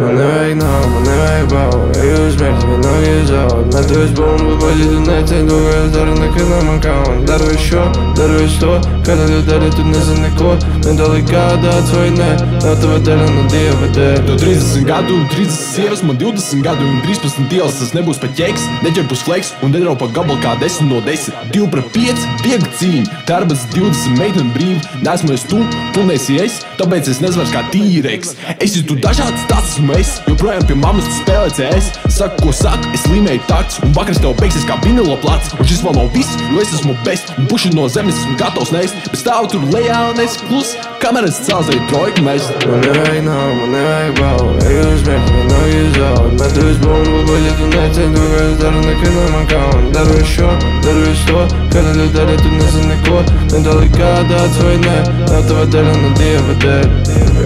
Man nevajag nav, man nevajag baudu, eju uz mērķi, vienalga izaud. Metu es bumbu, baļi tu necēni to, ko es daru, nekad nav man kauna. Daru es šo, daru es to, kādā tu dari, tu nezini neko. Nedali kādāds vai nē, nav tava dēļ, no Dieva dēļ. Tev 30 gadu un 30 sievas, man 20 gadu un 13 ielas. Tas nebūs pa ķeks, neķerpus fleks un nedrau pa gabalu kā 10 no 10. 2 pret 5, viegli cīņa, tarbas 20 meiteni brīvi. Nesmu es tu neesi es, tāpēc es nezvars kā tīreks. Esi tu dažāds, tas esmu es, joprojām pie mammas tu spēlē CS. Saku, ko saku, es līmēju takts, un vakars tev beigsies kā vinilo plats. Un šis vēl nav viss, jo es esmu best, un puši no zemes esmu gatavs neist. Bet stāvu tur lejā un esi klus, kamēr es cēlzēju trojku mest. Man nevajag nav, man nevajag baudu, eju uz mērķi, vienalga izaud. Metu es bumbu, baļi tu necēni to, ko es daru, nekad nav man kauna. Daru es šo, daru es to, kādā tu dari, tu nezini neko. Nedali kādāds vai nē, nav tava dēļ, no Dieva dēļ.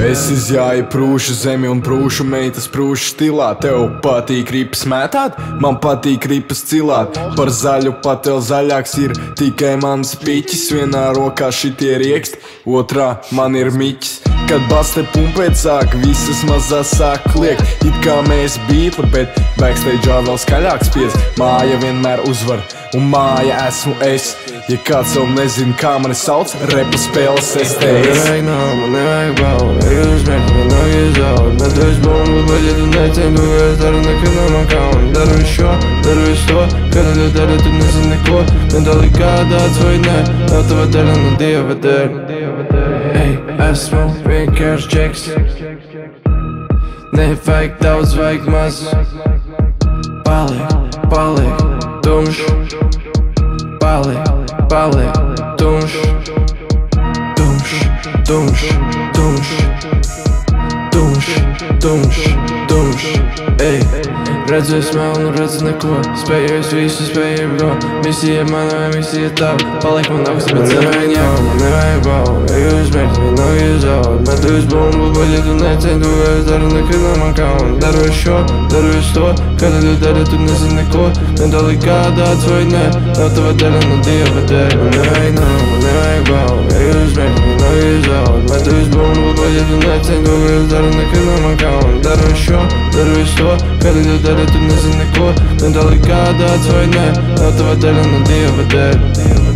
Es izjāju prūšu zemi un prūšu meitas prūšu stilā. Tev patīk ripas mētāt, man patīk ripas cilāt. Par zaļu pat vēl zaļāks ir tikai mans piķis. Vienā rokā šitie rieksti, otrā man ir miķis. Kad baste pumpēt sāk, visas mazās sāk kliegt. It kā mēs Beatli, bet backstage'ā vēl skaļāks pies. Māja vienmēr uzvar, un māja esmu es. Ja kāds vēl nezin, kā mani sauc, repa spēles es Man teicu. nevajag nav, man nevajag baudu, eju uz mērķi, vienalga izaud. Metu es bumbu, baļi tu necēni to, ko es daru, nekad nav man kauna. Daru es šo, daru es to, kādā tu dari, tu nezini neko. Nedali kādāds vai nē, nav tava dēļ, no Dieva dēļ. Ej, esmu vienkārši džeks. Nevajag daudz, vajag maz. Paliek, tumšs. Paliek, tumšs. Tumšs. Ej, redzu es melnu, redzu neko. Spēju es visu, spēju jebko. Misija mana vai misija tava, paliek man augsts, bet nevajag nav, man nevajag baudu, eju uz mērķi, vienalga izaud. Metu es bumbu, baļi tu necēni to, ko es daru, nekad nav man kauna. Daru es šo, daru es to, kādā tu dari, tu nezini neko. Nedali kādāds vai nē, nav tava dēļ, no Dieva dēļ. Man nevajag nav, man nevajag baudu, eju uz mērķi, vienalga izaud. Metu es bumbu, baļi tu necēni to, ko es daru, nekad nav man kauna. Daru es šo, daru es to, kādā tu dari, tu nezini neko. Nedali kādāds vai nē, nav tava dēļ, no Dieva dēļ.